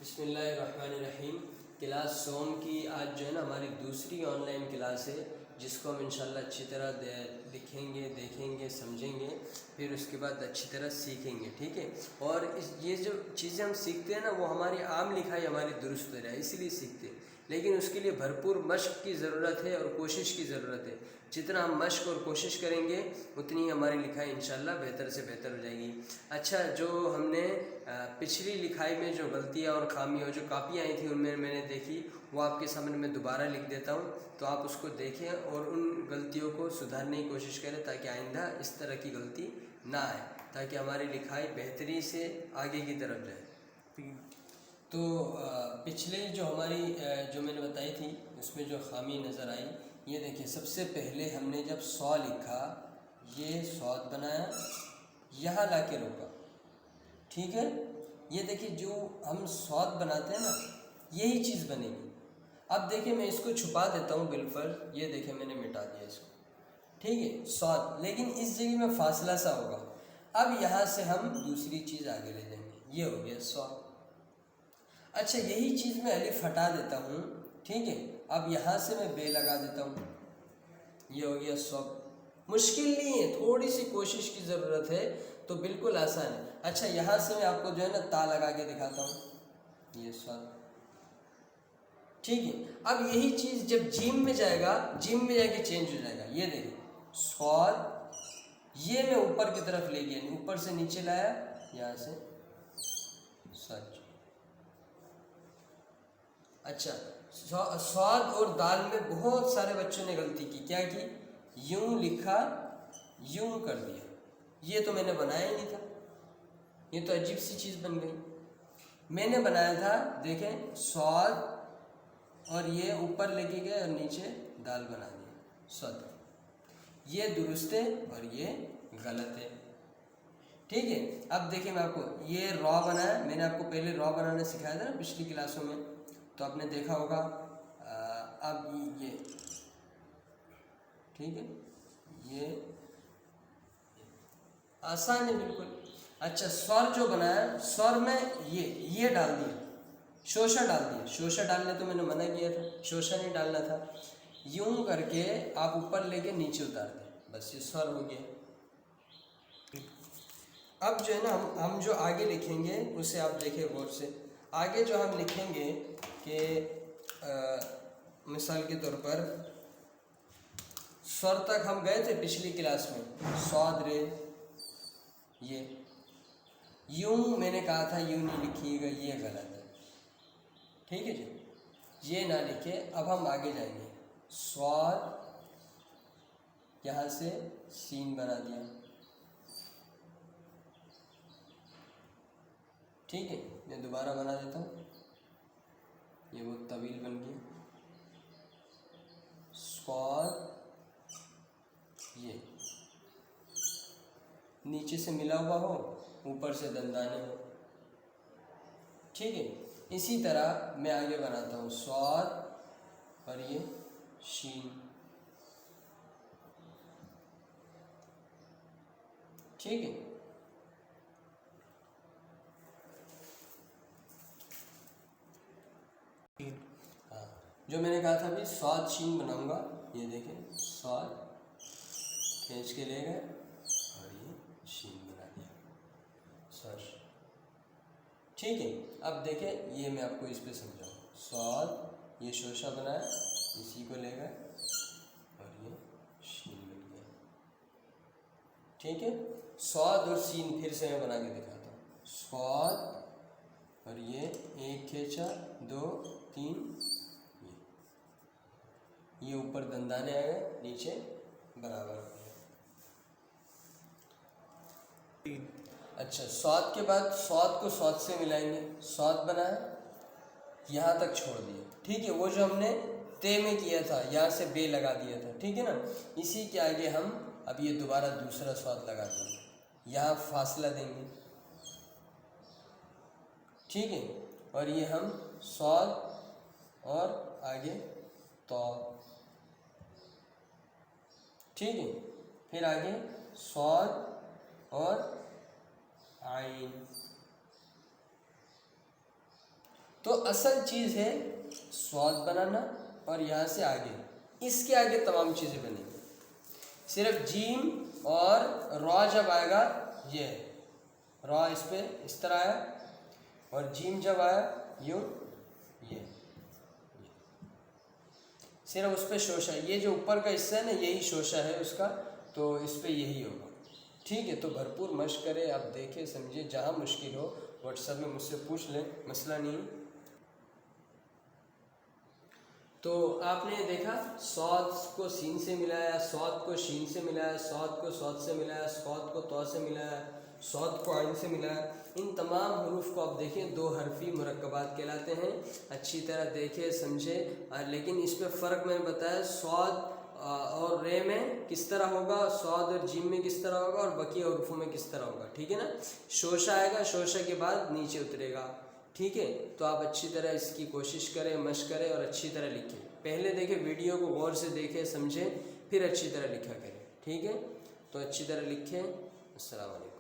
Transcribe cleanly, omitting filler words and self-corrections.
बिस्मिल्लाहिर्रहमानिर्रहीम। क्लास सोम की आज जो है ना हमारी दूसरी ऑनलाइन क्लास है, जिसको हम इंशाल्लाह अच्छी तरह लिखेंगे, देखेंगे, समझेंगे, फिर उसके बाद अच्छी तरह सीखेंगे। ठीक है। और ये जो चीज़ें हम सीखते हैं ना, वो हमारी आम लिखाई हमारी दुरुस्त हो जाए इसलिए सीखते हैं, लेकिन उसके लिए भरपूर मशक़ की ज़रूरत है और कोशिश की ज़रूरत है। जितना हम मशक़ और कोशिश करेंगे उतनी ही हमारी लिखाई इंशाल्लाह बेहतर से बेहतर हो जाएगी। अच्छा, जो हमने पिछली लिखाई में जो गलतियाँ और खामियाँ जो कापियाँ आई थी उनमें मैंने देखी, वो आपके सामने मैं दोबारा लिख देता हूँ, तो आप उसको देखें और उन गलतियों को सुधारने की कोशिश करें ताकि आइंदा इस तरह की गलती ना आए, ताकि हमारी लिखाई बेहतरी से आगे की तरफ जाए। तो पिछले जो हमारी जो मैंने बताई थी उसमें जो खामी नज़र आई, ये देखिए, सबसे पहले हमने जब 100 लिखा, ये सौद बनाया, यहाँ ला के रोका। ठीक है। ये देखिए, जो हम सौद बनाते हैं ना, यही चीज़ बनेगी। अब देखिए, मैं इसको छुपा देता हूँ बिल पर, ये देखिए मैंने मिटा दिया इसको। ठीक है, सौद, लेकिन इस जगह में फासला सा होगा। अब यहाँ से हम दूसरी चीज़ आगे ले जाएंगे, ये हो गया सौद। अच्छा, यही चीज़ मैं अलिफ हटा देता हूँ। ठीक है। अब यहाँ से मैं बे लगा देता हूँ, ये हो गया सौद। मुश्किल नहीं है, थोड़ी सी कोशिश की ज़रूरत है, तो बिल्कुल आसान है। अच्छा, यहाँ से मैं आपको जो है ना ता लगा के दिखाता हूँ, ये सौद। ठीक है। अब यही चीज़ जब जीम में जाएगा, जीम में जाके चेंज हो जाएगा। ये देखिए, सौद, ये मैं ऊपर की तरफ ले गया, ऊपर से नीचे लाया, यहाँ से सच। अच्छा, स्वाद और दाल में बहुत सारे बच्चों ने गलती की। क्या की? यूं लिखा, यूं कर दिया। ये तो मैंने बनाया ही नहीं था, ये तो अजीब सी चीज़ बन गई। मैंने बनाया था, देखें, स्वाद और ये ऊपर लेके गए और नीचे दाल बना दिया, स्वाद। ये दुरुस्त है और ये गलत है। ठीक है। अब देखिए, मैं आपको ये रॉ बनाया, मैंने आपको पहले रॉ बनाना सिखाया था ना पिछली क्लासों में, तो आपने देखा होगा। अब ये ठीक है, ये आसान है बिल्कुल। अच्छा, स्वर जो बनाया, स्वर में ये डाल दिया, शोषा डाल दिया। शोषा डालने तो मैंने मना किया था, शोषा नहीं डालना था। यूं करके आप ऊपर लेके नीचे उतार दें, बस ये स्वर हो गया। अब जो है ना, हम जो आगे लिखेंगे उसे आप देखिए गौर से। आगे जो हम लिखेंगे कि मिसाल के तौर पर स्वर तक हम गए थे पिछली क्लास में, स्वाद रे, ये यूं मैंने कहा था, यूं नहीं लिखिएगा, ये गलत है। ठीक है जी, ये ना लिखे। अब हम आगे जाएंगे, स्वाद, यहाँ से सीन बना दिया। ठीक है, मैं दोबारा बना देता हूँ, ये वो तवील बन गया। स्वाद, ये नीचे से मिला हुआ हो, ऊपर से दंदाने हो। ठीक है। इसी तरह मैं आगे बनाता हूँ, स्वाद और ये शीन। ठीक है। हाँ, जो मैंने कहा था अभी, स्वाद शीन बनाऊंगा। ये देखें, स्वाद खींच के ले गए और ये शीन बना दिया, स्वाद। ठीक है। अब देखें, ये मैं आपको इस पे समझाऊँ। स्वाद, ये शोशा बनाया, इसी को ले गए और ये शीन बन गया। ठीक है। स्वाद और सीन फिर से मैं बना के दिखाता हूँ। स्वाद और ये एक खींचा, 2, 3, ये ऊपर दंदाने आ गए, नीचे बराबर हो गया। अच्छा, स्वाद के बाद स्वाद को स्वाद से मिलाएंगे। स्वाद बनाया, यहाँ तक छोड़ दिया। ठीक है। वो जो हमने ते में किया था, यहाँ से बे लगा दिया था। ठीक है ना। इसी के आगे हम अब ये दोबारा दूसरा स्वाद लगा देंगे, यहाँ फासला देंगे। ठीक है। और ये हम स्वाद और आगे तो। ठीक है। फिर आगे स्वाद और आइन। तो असल चीज़ है स्वाद बनाना, और यहाँ से आगे, इसके आगे तमाम चीज़ें बनेंगी। सिर्फ जीम और रॉ जब आएगा, ये रॉ इस पे इस तरह आया, और जीम जब आया यूँ, ये सिर्फ उस पर शोशा, ये जो ऊपर का हिस्सा है ना, यही शोशा है उसका, तो इस पे यही होगा। ठीक है, तो भरपूर मशक करें, आप देखें समझिए, जहाँ मुश्किल हो व्हाट्सएप में मुझसे पूछ लें, मसला नहीं। तो आपने देखा सौद को सीन से मिलाया, सौद को शीन से मिलाया, सौद को सौद से मिलाया, सौद को तौ से मिलाया, सौद को आइन से मिलाया। इन तमाम हरूफ को आप देखें दो हरफी मुरक्कबात कहलाते हैं। अच्छी तरह देखें समझें, लेकिन इस पर फ़र्क मैंने बताया, सौद और रे में किस तरह होगा, सौद और जीम में किस तरह होगा, और बकी हरूफों में किस तरह होगा। ठीक है ना, शोशा आएगा, शोशा के बाद नीचे उतरेगा। ठीक है, तो आप अच्छी तरह इसकी कोशिश करें, मशक करें और अच्छी तरह लिखें। पहले देखें, वीडियो को गौर से देखें समझें, फिर अच्छी तरह लिखा करें। ठीक है, तो अच्छी तरह लिखें। अस्सलाम वालेकुम।